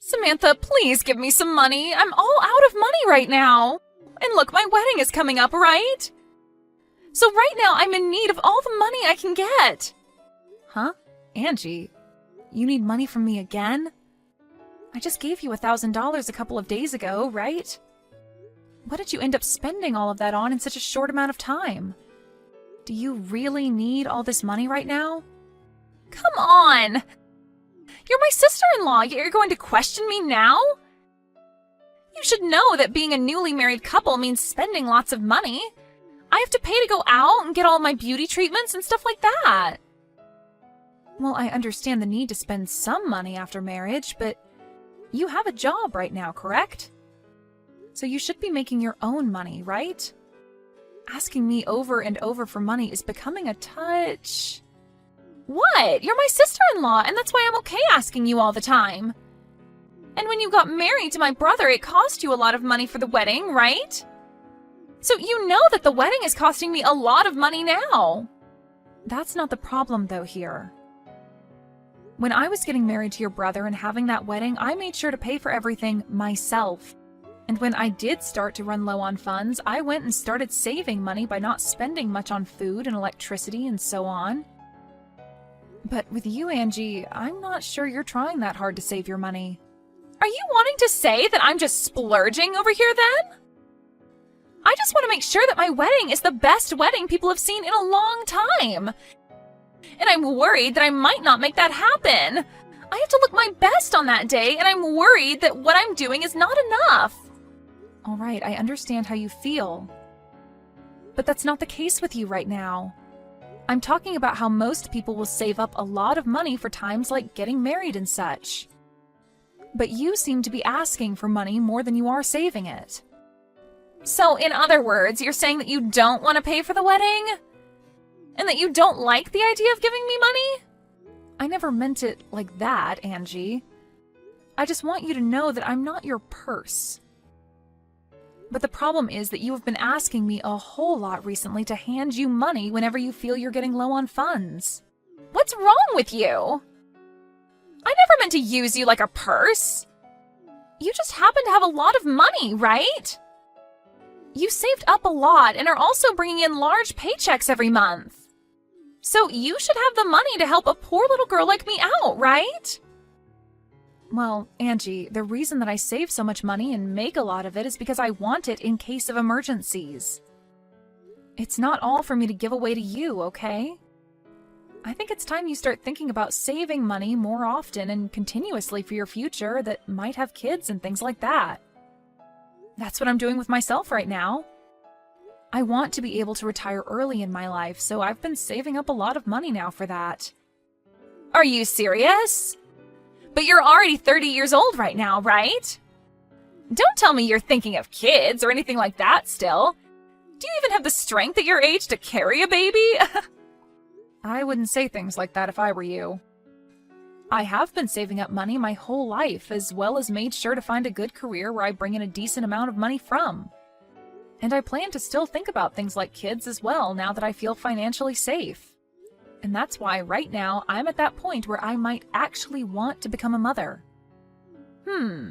Samantha, please give me some money. I'm all out of money right now. And look, my wedding is coming up, right? So right now I'm in need of all the money I can get. Huh? Angie, you need money from me again? I just gave you $1,000 a couple of days ago, right? What did you end up spending all of that on in such a short amount of time? Do you really need all this money right now? Come on! You're my sister-in-law, yet you're going to question me now? You should know that being a newly married couple means spending lots of money. I have to pay to go out and get all my beauty treatments and stuff like that. Well, I understand the need to spend some money after marriage, but you have a job right now, correct? So you should be making your own money, right? Asking me over and over for money is becoming a touch... What? You're my sister-in-law, and that's why I'm okay asking you all the time. And when you got married to my brother, it cost you a lot of money for the wedding, right? So you know that the wedding is costing me a lot of money now. That's not the problem, though, here. When I was getting married to your brother and having that wedding, I made sure to pay for everything myself. And when I did start to run low on funds, I went and started saving money by not spending much on food and electricity and so on. But with you, Angie, I'm not sure you're trying that hard to save your money. Are you wanting to say that I'm just splurging over here then? I just want to make sure that my wedding is the best wedding people have seen in a long time. And I'm worried that I might not make that happen. I have to look my best on that day, and I'm worried that what I'm doing is not enough. All right, I understand how you feel. But that's not the case with you right now. I'm talking about how most people will save up a lot of money for times like getting married and such. But you seem to be asking for money more than you are saving it. So, in other words, you're saying that you don't want to pay for the wedding? And that you don't like the idea of giving me money? I never meant it like that, Angie. I just want you to know that I'm not your purse. But the problem is that you have been asking me a whole lot recently to hand you money whenever you feel you're getting low on funds. What's wrong with you? I never meant to use you like a purse. You just happen to have a lot of money, right? You saved up a lot and are also bringing in large paychecks every month. So you should have the money to help a poor little girl like me out, right? Well, Angie, the reason that I save so much money and make a lot of it is because I want it in case of emergencies. It's not all for me to give away to you, okay? I think it's time you start thinking about saving money more often and continuously for your future that might have kids and things like that. That's what I'm doing with myself right now. I want to be able to retire early in my life, so I've been saving up a lot of money now for that. Are you serious? But you're already 30 years old right now, right? Don't tell me you're thinking of kids or anything like that still. Do you even have the strength at your age to carry a baby? I wouldn't say things like that if I were you. I have been saving up money my whole life, as well as made sure to find a good career where I bring in a decent amount of money from. And I plan to still think about things like kids as well now that I feel financially safe. And that's why right now I'm at that point where I might actually want to become a mother.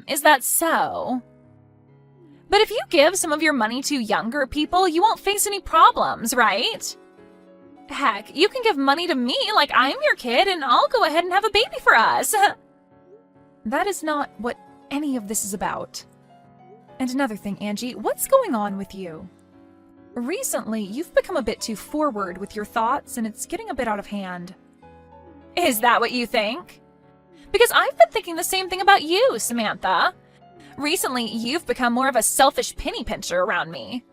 Is that so? But if you give some of your money to younger people, you won't face any problems, right? Heck, you can give money to me like I'm your kid and I'll go ahead and have a baby for us. That is not what any of this is about. And another thing, Angie, what's going on with you? Recently, you've become a bit too forward with your thoughts, and it's getting a bit out of hand. Is that what you think? Because I've been thinking the same thing about you, Samantha. Recently, you've become more of a selfish penny pincher around me.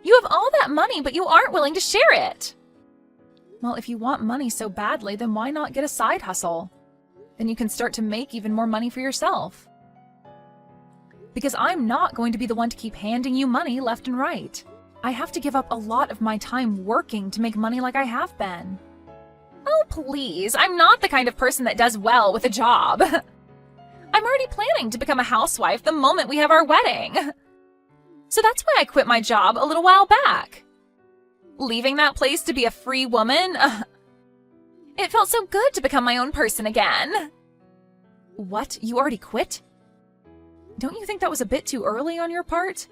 You have all that money, but you aren't willing to share it. Well, if you want money so badly, then why not get a side hustle? Then you can start to make even more money for yourself. Because I'm not going to be the one to keep handing you money left and right. I have to give up a lot of my time working to make money like I have been. Oh, please, I'm not the kind of person that does well with a job. I'm already planning to become a housewife the moment we have our wedding. So that's why I quit my job a little while back. Leaving that place to be a free woman, it felt so good to become my own person again. What? You already quit? Don't you think that was a bit too early on your part?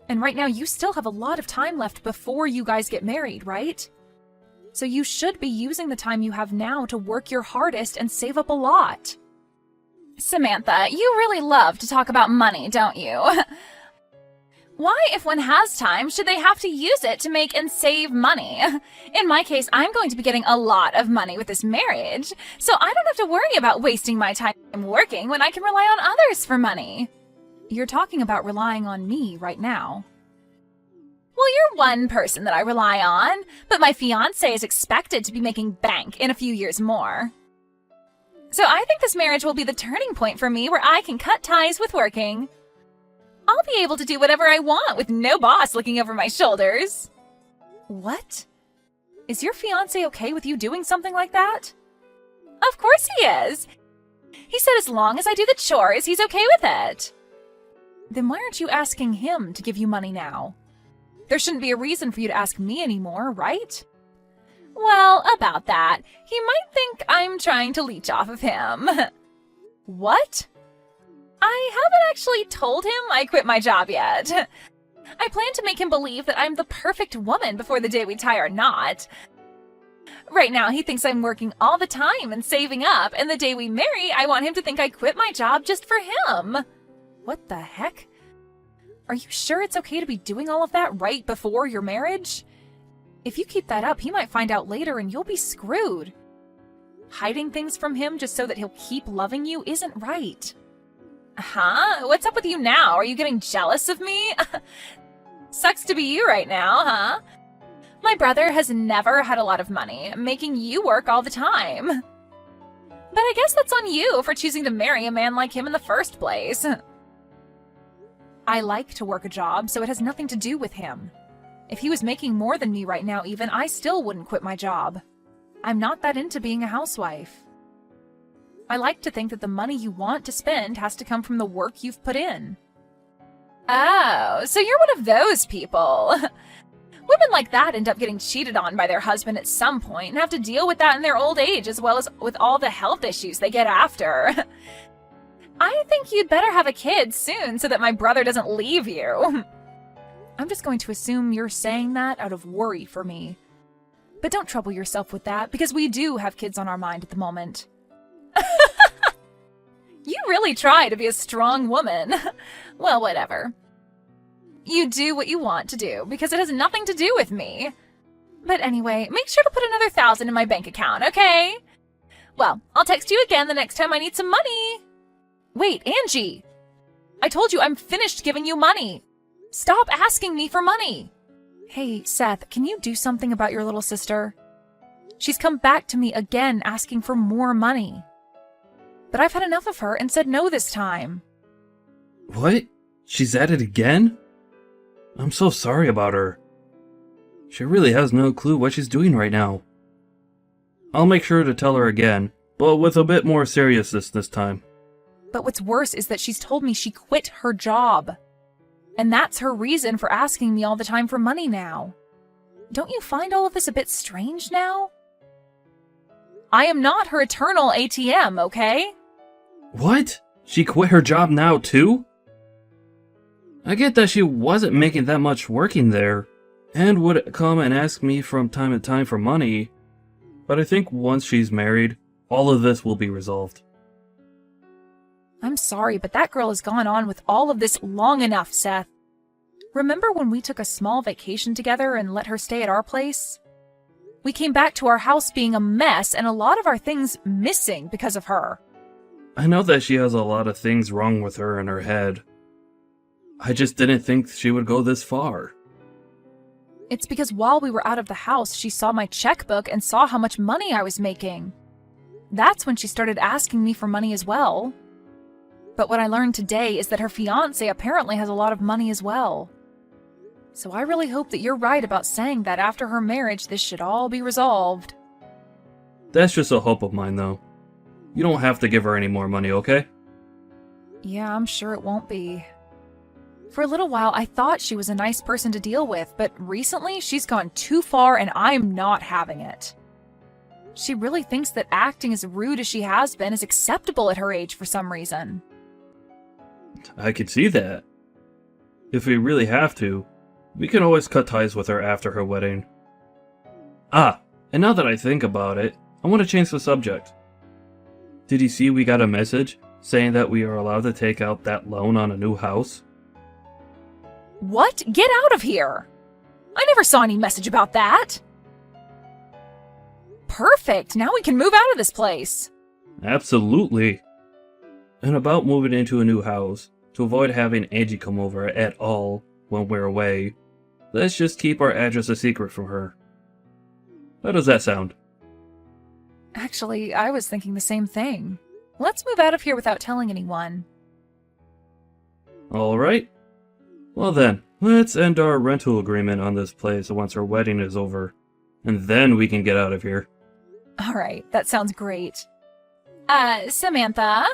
And right now you still have a lot of time left before you guys get married, right? So you should be using the time you have now to work your hardest and save up a lot. Samantha, you really love to talk about money, don't you? Why, if one has time, should they have to use it to make and save money? In my case, I'm going to be getting a lot of money with this marriage, so I don't have to worry about wasting my time working when I can rely on others for money. You're talking about relying on me right now. Well, you're one person that I rely on, but my fiancé is expected to be making bank in a few years more. So I think this marriage will be the turning point for me where I can cut ties with working. I'll be able to do whatever I want with no boss looking over my shoulders. What? Is your fiancé okay with you doing something like that? Of course he is. He said as long as I do the chores, he's okay with it. Then why aren't you asking him to give you money now? There shouldn't be a reason for you to ask me anymore, right? Well, about that, he might think I'm trying to leech off of him. What? I haven't actually told him I quit my job yet. I plan to make him believe that I'm the perfect woman before the day we tie our knot. Right now, he thinks I'm working all the time and saving up, and the day we marry, I want him to think I quit my job just for him. What the heck? Are you sure it's okay to be doing all of that right before your marriage? If you keep that up, he might find out later and you'll be screwed. Hiding things from him just so that he'll keep loving you isn't right. Huh? What's up with you now? Are you getting jealous of me? Sucks to be you right now, huh? My brother has never had a lot of money, making you work all the time. But I guess that's on you for choosing to marry a man like him in the first place. I like to work a job, so it has nothing to do with him. If he was making more than me right now even, I still wouldn't quit my job. I'm not that into being a housewife. I like to think that the money you want to spend has to come from the work you've put in. Oh, so you're one of those people. Women like that end up getting cheated on by their husband at some point and have to deal with that in their old age as well as with all the health issues they get after. I think you'd better have a kid soon so that my brother doesn't leave you. I'm just going to assume you're saying that out of worry for me. But don't trouble yourself with that, because we do have kids on our mind at the moment. You really try to be a strong woman. Well, whatever. You do what you want to do, because it has nothing to do with me. But anyway, make sure to put another 1,000 in my bank account, okay? Well, I'll text you again the next time I need some money. Wait, Angie! I told you I'm finished giving you money. Stop asking me for money. Hey, Seth, can you do something about your little sister? She's come back to me again asking for more money. But I've had enough of her and said no this time. What? She's at it again? I'm so sorry about her. She really has no clue what she's doing right now. I'll make sure to tell her again, but with a bit more seriousness this time. But what's worse is that she's told me she quit her job. And that's her reason for asking me all the time for money now. Don't you find all of this a bit strange now? I am not her eternal ATM, okay? What? She quit her job now too? I get that she wasn't making that much working there, and would come and ask me from time to time for money, but I think once she's married, all of this will be resolved. I'm sorry, but that girl has gone on with all of this long enough, Seth. Remember when we took a small vacation together and let her stay at our place? We came back to our house being a mess and a lot of our things missing because of her. I know that she has a lot of things wrong with her in her head. I just didn't think she would go this far. It's because while we were out of the house, she saw my checkbook and saw how much money I was making. That's when she started asking me for money as well. But what I learned today is that her fiancé apparently has a lot of money as well. So I really hope that you're right about saying that after her marriage, this should all be resolved. That's just a hope of mine, though. You don't have to give her any more money, okay? Yeah, I'm sure it won't be. For a little while, I thought she was a nice person to deal with, but recently she's gone too far and I'm not having it. She really thinks that acting as rude as she has been is acceptable at her age for some reason. I could see that. If we really have to, we can always cut ties with her after her wedding. Ah, and now that I think about it, I want to change the subject. Did you see we got a message saying that we are allowed to take out that loan on a new house? What? Get out of here! I never saw any message about that. Perfect, now we can move out of this place. Absolutely. And about moving into a new house, to avoid having Angie come over at all when we're away, let's just keep our address a secret from her. How does that sound? Actually, I was thinking the same thing. Let's move out of here without telling anyone. Alright. Well then, let's end our rental agreement on this place once our wedding is over. And then we can get out of here. Alright, that sounds great. Samantha?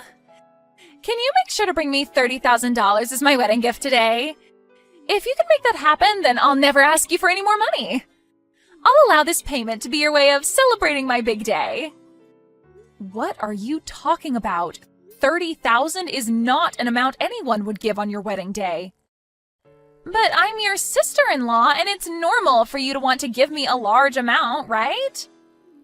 Can you make sure to bring me $30,000 as my wedding gift today? If you can make that happen, then I'll never ask you for any more money. I'll allow this payment to be your way of celebrating my big day. What are you talking about? $30,000 is not an amount anyone would give on your wedding day. But I'm your sister-in-law, and it's normal for you to want to give me a large amount, right?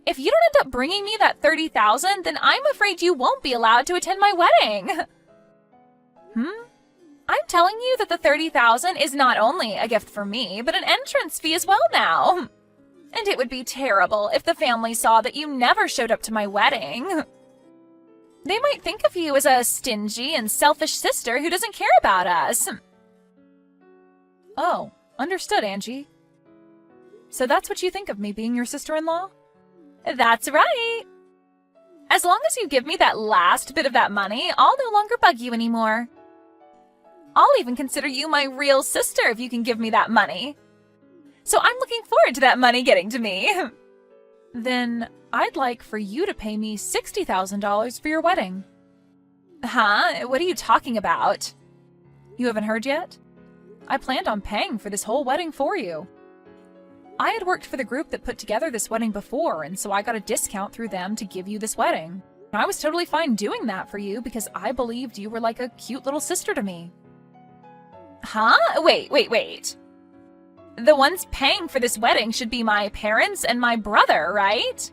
If you don't end up bringing me that $30,000, then I'm afraid you won't be allowed to attend my wedding. I'm telling you that the $30,000 is not only a gift for me, but an entrance fee as well now. And it would be terrible if the family saw that you never showed up to my wedding. They might think of you as a stingy and selfish sister who doesn't care about us. Oh, understood, Angie. So that's what you think of me being your sister-in-law? That's right. As long as you give me that last bit of that money, I'll no longer bug you anymore. I'll even consider you my real sister if you can give me that money. So I'm looking forward to that money getting to me. Then I'd like for you to pay me $60,000 for your wedding. Huh? What are you talking about? You haven't heard yet? I planned on paying for this whole wedding for you. I had worked for the group that put together this wedding before, and so I got a discount through them to give you this wedding. I was totally fine doing that for you because I believed you were like a cute little sister to me. Huh? Wait. The ones paying for this wedding should be my parents and my brother, right?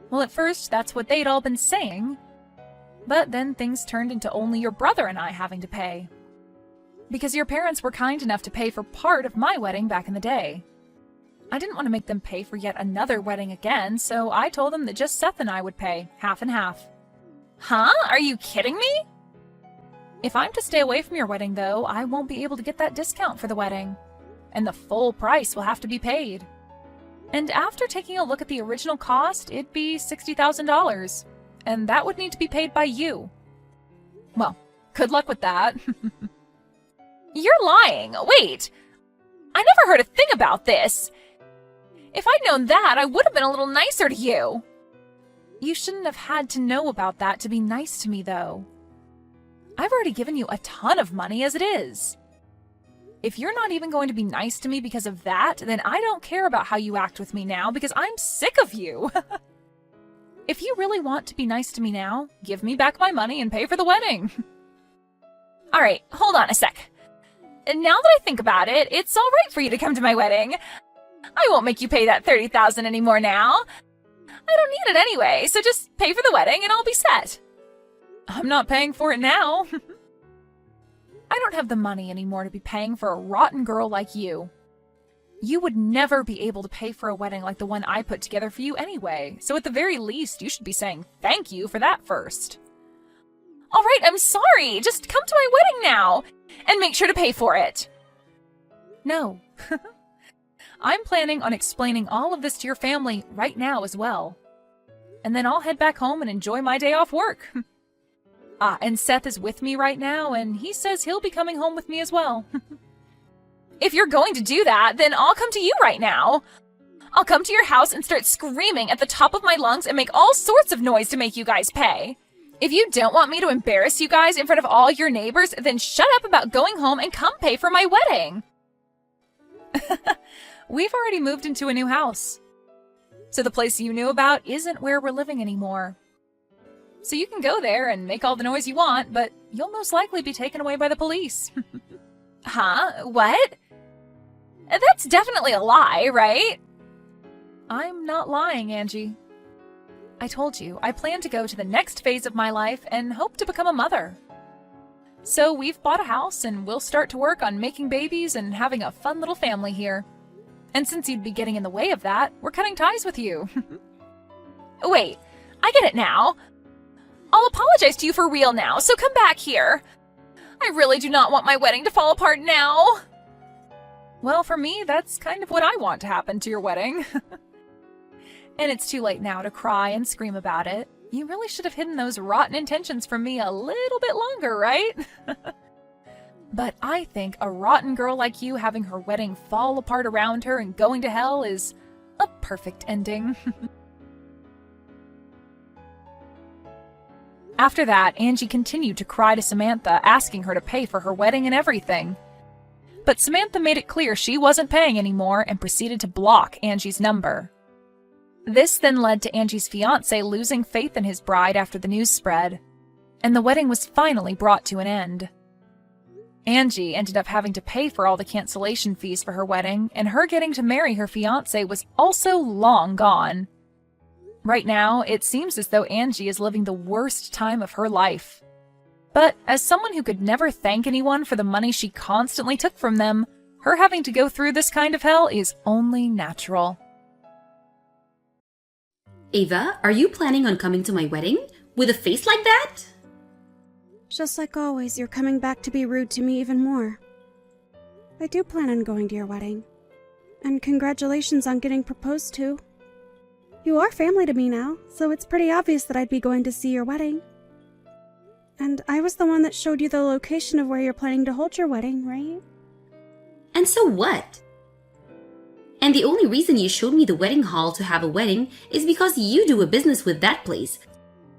Well, at first, that's what they'd all been saying. But then things turned into only your brother and I having to pay. Because your parents were kind enough to pay for part of my wedding back in the day. I didn't want to make them pay for yet another wedding again, so I told them that just Seth and I would pay, half and half. Huh? Are you kidding me? If I'm to stay away from your wedding, though, I won't be able to get that discount for the wedding. And the full price will have to be paid. And after taking a look at the original cost, it'd be $60,000. And that would need to be paid by you. Well, good luck with that. You're lying. Wait. I never heard a thing about this. If I'd known that, I would have been a little nicer to you. You shouldn't have had to know about that to be nice to me, though. I've already given you a ton of money as it is. If you're not even going to be nice to me because of that, then I don't care about how you act with me now because I'm sick of you. If you really want to be nice to me now, give me back my money and pay for the wedding. All right, hold on a sec. Now that I think about it, it's all right for you to come to my wedding. I won't make you pay that $30,000 anymore now. I don't need it anyway, so just pay for the wedding and I'll be set. I'm not paying for it now. I don't have the money anymore to be paying for a rotten girl like you. You would never be able to pay for a wedding like the one I put together for you anyway, so at the very least, you should be saying thank you for that first. All right, I'm sorry. Just come to my wedding now and make sure to pay for it. No. I'm planning on explaining all of this to your family right now as well. And then I'll head back home and enjoy my day off work. And Seth is with me right now, and he says he'll be coming home with me as well. If you're going to do that, then I'll come to you right now. I'll come to your house and start screaming at the top of my lungs and make all sorts of noise to make you guys pay. If you don't want me to embarrass you guys in front of all your neighbors, then shut up about going home and come pay for my wedding. We've already moved into a new house. So the place you knew about isn't where we're living anymore. So you can go there and make all the noise you want, but you'll most likely be taken away by the police. Huh? What? That's definitely a lie, right? I'm not lying, Angie. I told you, I plan to go to the next phase of my life and hope to become a mother. So we've bought a house and we'll start to work on making babies and having a fun little family here. And since you'd be getting in the way of that, we're cutting ties with you. Wait, I get it now. I'll apologize to you for real now, so come back here. I really do not want my wedding to fall apart now. Well, for me, that's kind of what I want to happen to your wedding. And it's too late now to cry and scream about it. You really should have hidden those rotten intentions from me a little bit longer, right? But I think a rotten girl like you having her wedding fall apart around her and going to hell is a perfect ending. After that, Angie continued to cry to Samantha, asking her to pay for her wedding and everything. But Samantha made it clear she wasn't paying anymore and proceeded to block Angie's number. This then led to Angie's fiancé losing faith in his bride after the news spread, and the wedding was finally brought to an end. Angie ended up having to pay for all the cancellation fees for her wedding, and her getting to marry her fiancé was also long gone. Right now, it seems as though Angie is living the worst time of her life. But as someone who could never thank anyone for the money she constantly took from them, her having to go through this kind of hell is only natural. Ava, are you planning on coming to my wedding? With a face like that? Just like always, you're coming back to be rude to me even more. I do plan on going to your wedding. And congratulations on getting proposed to. You are family to me now, so it's pretty obvious that I'd be going to see your wedding. And I was the one that showed you the location of where you're planning to hold your wedding, right? And so what? And the only reason you showed me the wedding hall to have a wedding is because you do a business with that place.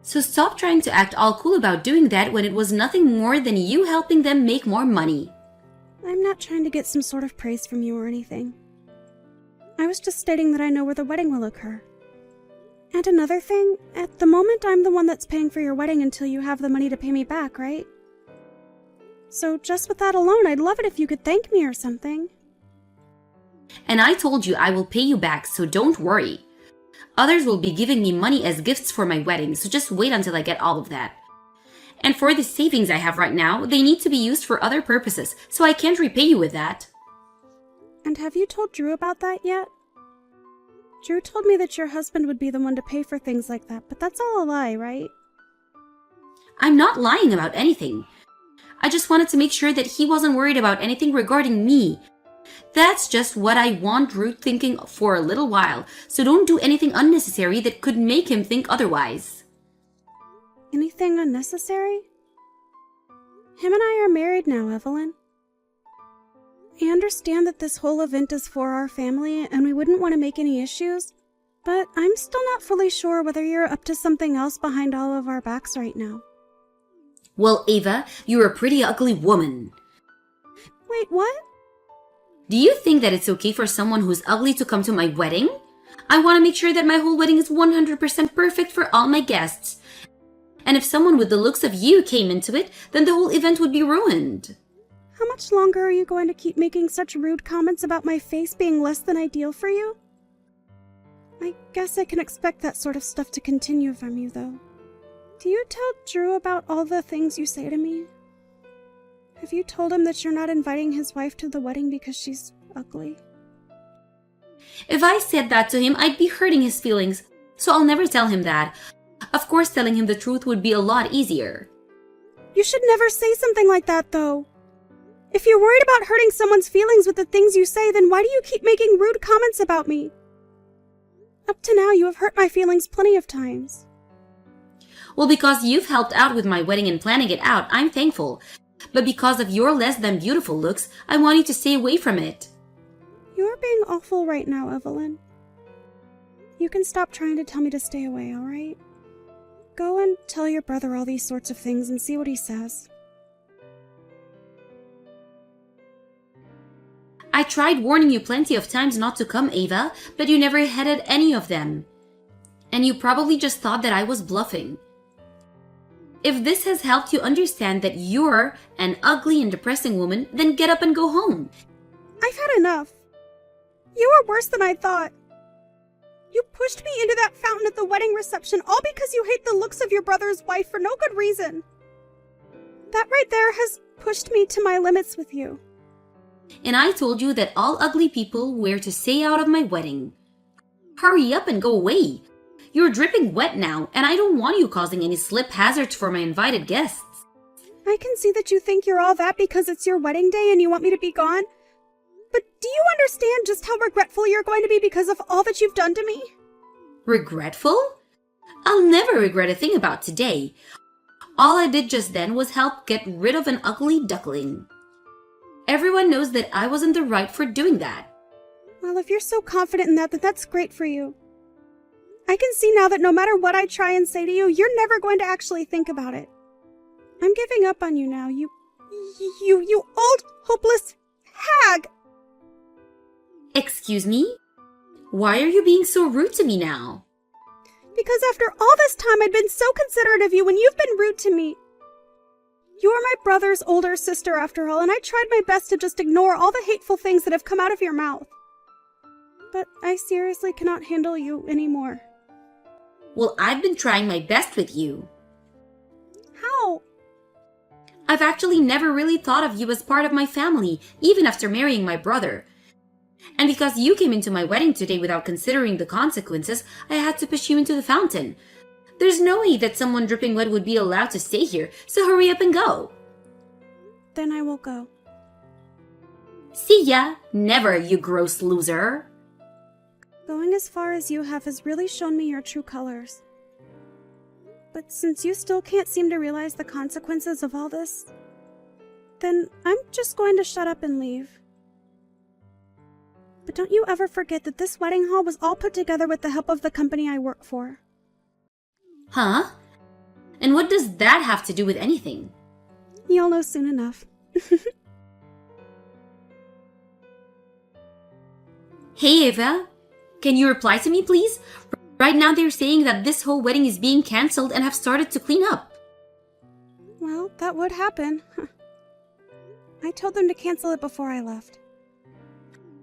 So stop trying to act all cool about doing that when it was nothing more than you helping them make more money. I'm not trying to get some sort of praise from you or anything. I was just stating that I know where the wedding will occur. And another thing, at the moment I'm the one that's paying for your wedding until you have the money to pay me back, right? So just with that alone, I'd love it if you could thank me or something. And I told you I will pay you back, so don't worry. Others will be giving me money as gifts for my wedding, so just wait until I get all of that. And for the savings I have right now, they need to be used for other purposes, so I can't repay you with that. And have you told Drew about that yet? Drew told me that your husband would be the one to pay for things like that, but that's all a lie, right? I'm not lying about anything. I just wanted to make sure that he wasn't worried about anything regarding me. That's just what I want Drew thinking for a little while, so don't do anything unnecessary that could make him think otherwise. Anything unnecessary? Him and I are married now, Evelyn. I understand that this whole event is for our family and we wouldn't want to make any issues, but I'm still not fully sure whether you're up to something else behind all of our backs right now. Well, Ava, you're a pretty ugly woman. Wait, what? Do you think that it's okay for someone who's ugly to come to my wedding? I want to make sure that my whole wedding is 100% perfect for all my guests. And if someone with the looks of you came into it, then the whole event would be ruined. How much longer are you going to keep making such rude comments about my face being less than ideal for you? I guess I can expect that sort of stuff to continue from you, though. Do you tell Drew about all the things you say to me? Have you told him that you're not inviting his wife to the wedding because she's ugly? If I said that to him, I'd be hurting his feelings, so I'll never tell him that. Of course, telling him the truth would be a lot easier. You should never say something like that, though. If you're worried about hurting someone's feelings with the things you say, then why do you keep making rude comments about me? Up to now, you have hurt my feelings plenty of times. Well, because you've helped out with my wedding and planning it out, I'm thankful. But because of your less than beautiful looks, I want you to stay away from it. You're being awful right now, Evelyn. You can stop trying to tell me to stay away, alright? Go and tell your brother all these sorts of things and see what he says. I tried warning you plenty of times not to come, Ava, but you never heeded any of them. And you probably just thought that I was bluffing. If this has helped you understand that you're an ugly and depressing woman, then get up and go home. I've had enough. You are worse than I thought. You pushed me into that fountain at the wedding reception all because you hate the looks of your brother's wife for no good reason. That right there has pushed me to my limits with you. And I told you that all ugly people were to stay out of my wedding. Hurry up and go away. You're dripping wet now, and I don't want you causing any slip hazards for my invited guests. I can see that you think you're all that because it's your wedding day and you want me to be gone. But do you understand just how regretful you're going to be because of all that you've done to me? Regretful? I'll never regret a thing about today. All I did just then was help get rid of an ugly duckling. Everyone knows that I was in the right for doing that. Well, if you're so confident in that, then that's great for you. I can see now that no matter what I try and say to you, you're never going to actually think about it. I'm giving up on you now, you old, hopeless hag! Excuse me? Why are you being so rude to me now? Because after all this time I'd been so considerate of you when you've been rude to me. You are my brother's older sister after all, and I tried my best to just ignore all the hateful things that have come out of your mouth. But I seriously cannot handle you anymore. Well, I've been trying my best with you. How? I've actually never really thought of you as part of my family, even after marrying my brother. And because you came into my wedding today without considering the consequences, I had to push you into the fountain. There's no way that someone dripping wet would be allowed to stay here, so hurry up and go. Then I will go. See ya! Never, you gross loser! Going as far as you have has really shown me your true colors. But since you still can't seem to realize the consequences of all this, then I'm just going to shut up and leave. But don't you ever forget that this wedding hall was all put together with the help of the company I work for. Huh? And what does that have to do with anything? You'll know soon enough. Hey Eva, can you reply to me please? Right now they're saying that this whole wedding is being cancelled and have started to clean up. Well, that would happen. I told them to cancel it before I left.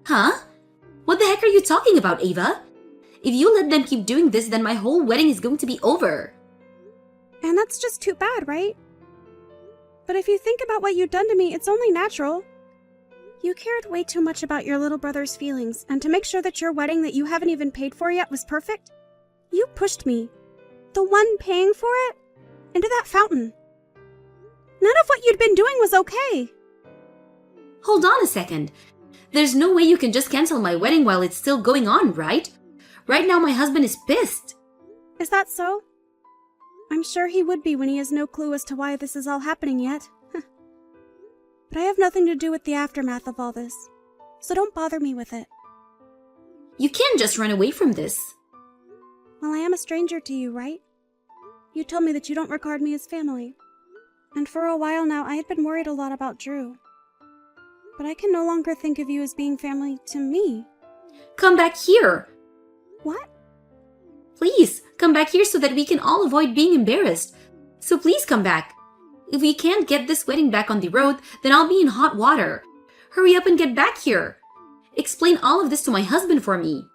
Huh? What the heck are you talking about, Ava? If you let them keep doing this, then my whole wedding is going to be over. And that's just too bad, right? But if you think about what you've done to me, it's only natural. You cared way too much about your little brother's feelings, and to make sure that your wedding that you haven't even paid for yet was perfect, you pushed me, the one paying for it, into that fountain. None of what you'd been doing was okay. Hold on a second. There's no way you can just cancel my wedding while it's still going on, right? Right now my husband is pissed. Is that so? I'm sure he would be when he has no clue as to why this is all happening yet. But I have nothing to do with the aftermath of all this, so don't bother me with it. You can't just run away from this. Well, I am a stranger to you, right? You told me that you don't regard me as family. And for a while now, I had been worried a lot about Drew. But I can no longer think of you as being family to me. Come back here. What? Please, come back here so that we can all avoid being embarrassed. So please come back. If we can't get this wedding back on the road, then I'll be in hot water. Hurry up and get back here. Explain all of this to my husband for me.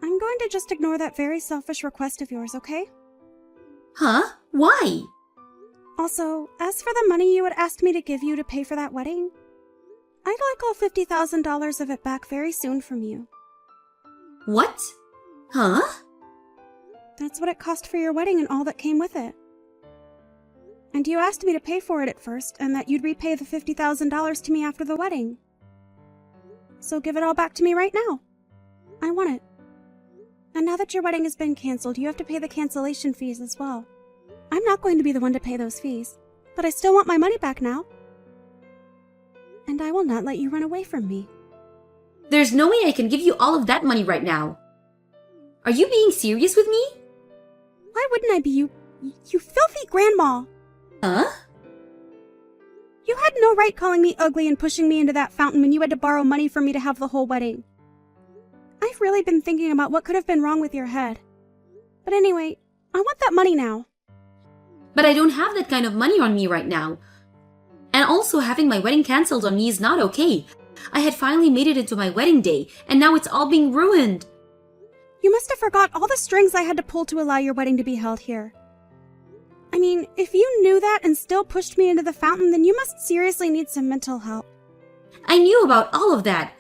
I'm going to just ignore that very selfish request of yours, okay? Huh? Why? Also, as for the money you had asked me to give you to pay for that wedding, I'd like all $50,000 of it back very soon from you. What? Huh? That's what it cost for your wedding and all that came with it. And you asked me to pay for it at first, and that you'd repay the $50,000 to me after the wedding. So give it all back to me right now. I want it. And now that your wedding has been canceled, you have to pay the cancellation fees as well. I'm not going to be the one to pay those fees, but I still want my money back now. And I will not let you run away from me. There's no way I can give you all of that money right now. Are you being serious with me? Why wouldn't I be, you filthy grandma? Huh? You had no right calling me ugly and pushing me into that fountain when you had to borrow money from me to have the whole wedding. I've really been thinking about what could have been wrong with your head. But anyway, I want that money now. But I don't have that kind of money on me right now. And also having my wedding cancelled on me is not okay. I had finally made it into my wedding day, and now it's all being ruined. You must have forgot all the strings I had to pull to allow your wedding to be held here. I mean, if you knew that and still pushed me into the fountain, then you must seriously need some mental help. I knew about all of that.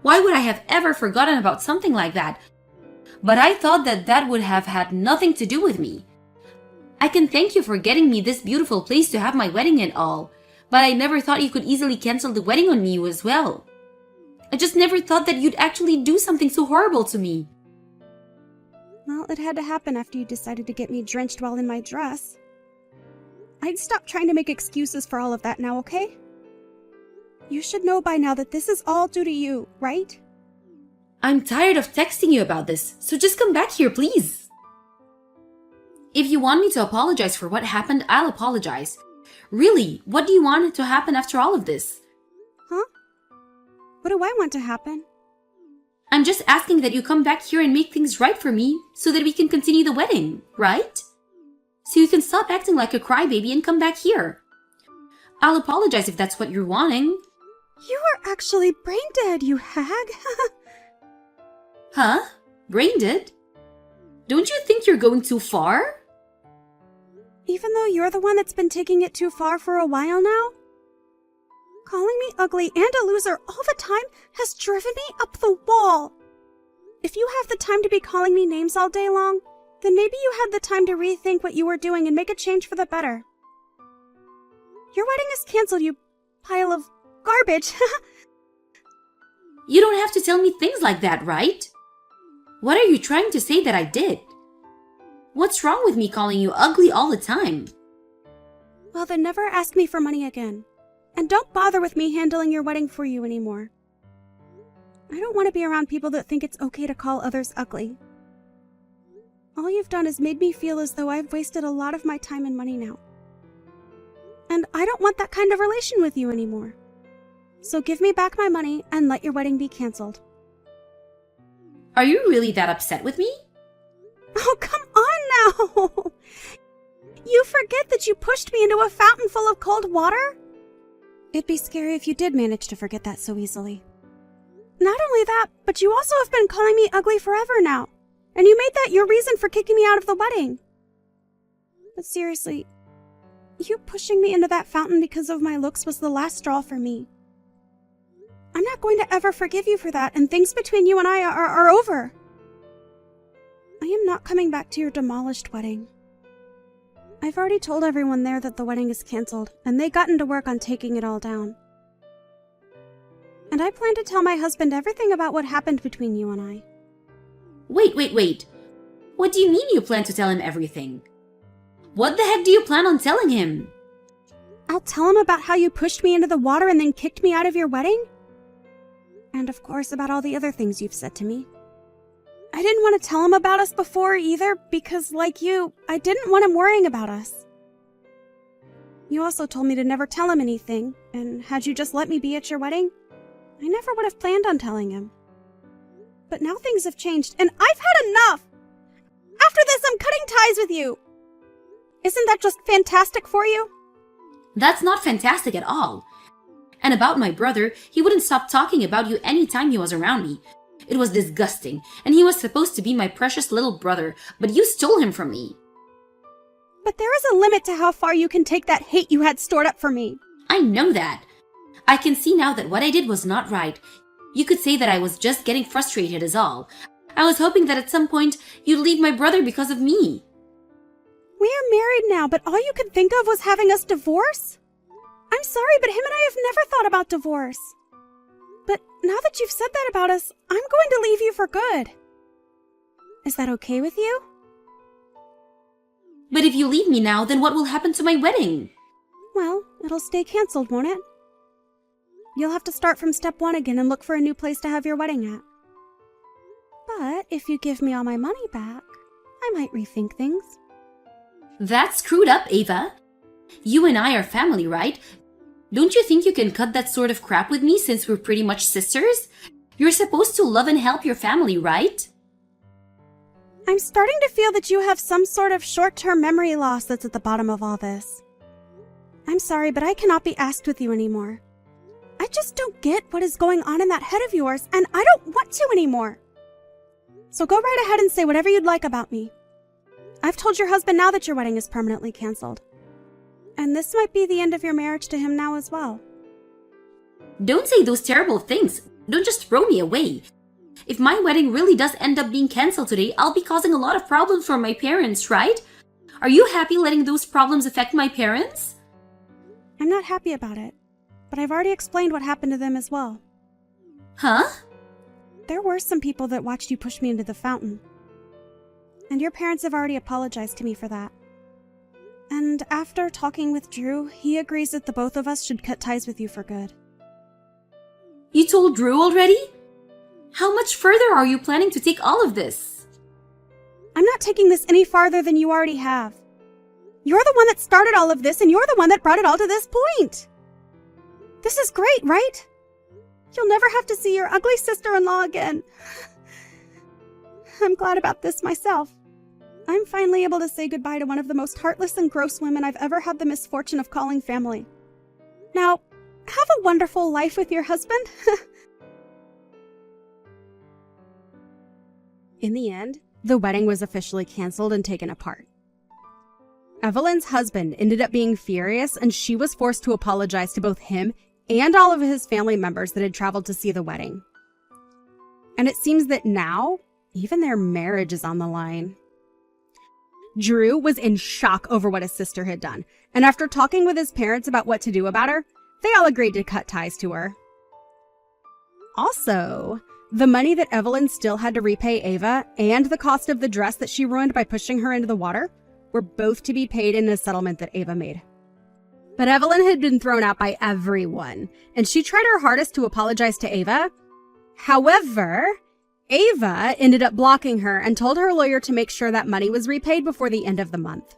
Why would I have ever forgotten about something like that? But I thought that that would have had nothing to do with me. I can thank you for getting me this beautiful place to have my wedding and all, but I never thought you could easily cancel the wedding on me as well. I just never thought that you'd actually do something so horrible to me. Well, it had to happen after you decided to get me drenched while in my dress. I'd stop trying to make excuses for all of that now, okay? You should know by now that this is all due to you, right? I'm tired of texting you about this, so just come back here, please. If you want me to apologize for what happened, I'll apologize. Really, what do you want to happen after all of this? Huh? What do I want to happen? I'm just asking that you come back here and make things right for me so that we can continue the wedding, right? So you can stop acting like a crybaby and come back here. I'll apologize if that's what you're wanting. You are actually brain dead, you hag. Huh? Brain dead? Don't you think you're going too far? Even though you're the one that's been taking it too far for a while now? Calling me ugly and a loser all the time has driven me up the wall. If you have the time to be calling me names all day long, then maybe you had the time to rethink what you were doing and make a change for the better. Your wedding is canceled, you pile of garbage. You don't have to tell me things like that, right? What are you trying to say that I did? What's wrong with me calling you ugly all the time? Well, then never ask me for money again. And don't bother with me handling your wedding for you anymore. I don't want to be around people that think it's okay to call others ugly. All you've done is made me feel as though I've wasted a lot of my time and money now. And I don't want that kind of relation with you anymore. So give me back my money and let your wedding be canceled. Are you really that upset with me? Oh, come on now! You forget that you pushed me into a fountain full of cold water? It'd be scary if you did manage to forget that so easily. Not only that, but you also have been calling me ugly forever now. And you made that your reason for kicking me out of the wedding. But seriously, you pushing me into that fountain because of my looks was the last straw for me. I'm not going to ever forgive you for that, and things between you and I are over. I am not coming back to your demolished wedding. I've already told everyone there that the wedding is canceled, and they gotten to work on taking it all down. And I plan to tell my husband everything about what happened between you and I. Wait. What do you mean you plan to tell him everything? What the heck do you plan on telling him? I'll tell him about how you pushed me into the water and then kicked me out of your wedding. And of course about all the other things you've said to me. I didn't want to tell him about us before either because, like you, I didn't want him worrying about us. You also told me to never tell him anything, and had you just let me be at your wedding, I never would have planned on telling him. But now things have changed, and I've had enough! After this, I'm cutting ties with you! Isn't that just fantastic for you? That's not fantastic at all. And about my brother, he wouldn't stop talking about you any time he was around me. It was disgusting, and he was supposed to be my precious little brother, but you stole him from me. But there is a limit to how far you can take that hate you had stored up for me. I know that. I can see now that what I did was not right. You could say that I was just getting frustrated is all. I was hoping that at some point you'd leave my brother because of me. We are married now, but all you could think of was having us divorce? I'm sorry, but him and I have never thought about divorce. But now that you've said that about us, I'm going to leave you for good. Is that okay with you? But if you leave me now, then what will happen to my wedding? Well, it'll stay canceled, won't it? You'll have to start from step one again and look for a new place to have your wedding at. But if you give me all my money back, I might rethink things. That's screwed up, Ava. You and I are family, right? Don't you think you can cut that sort of crap with me since we're pretty much sisters? You're supposed to love and help your family, right? I'm starting to feel that you have some sort of short-term memory loss that's at the bottom of all this. I'm sorry, but I cannot be asked with you anymore. I just don't get what is going on in that head of yours, and I don't want to anymore. So go right ahead and say whatever you'd like about me. I've told your husband now that your wedding is permanently canceled. And this might be the end of your marriage to him now as well. Don't say those terrible things. Don't just throw me away. If my wedding really does end up being canceled today, I'll be causing a lot of problems for my parents, right? Are you happy letting those problems affect my parents? I'm not happy about it, but I've already explained what happened to them as well. Huh? There were some people that watched you push me into the fountain. And your parents have already apologized to me for that. And after talking with Drew, he agrees that the both of us should cut ties with you for good. You told Drew already? How much further are you planning to take all of this? I'm not taking this any farther than you already have. You're the one that started all of this, and you're the one that brought it all to this point. This is great, right? You'll never have to see your ugly sister-in-law again. I'm glad about this myself. I'm finally able to say goodbye to one of the most heartless and gross women I've ever had the misfortune of calling family. Now, have a wonderful life with your husband. In the end, the wedding was officially canceled and taken apart. Evelyn's husband ended up being furious, and she was forced to apologize to both him and all of his family members that had traveled to see the wedding. And it seems that now, even their marriage is on the line. Drew was in shock over what his sister had done, and after talking with his parents about what to do about her, they all agreed to cut ties to her. Also, the money that Evelyn still had to repay Ava and the cost of the dress that she ruined by pushing her into the water were both to be paid in a settlement that Ava made. But Evelyn had been thrown out by everyone, and she tried her hardest to apologize to Ava. However, Ava ended up blocking her and told her lawyer to make sure that money was repaid before the end of the month.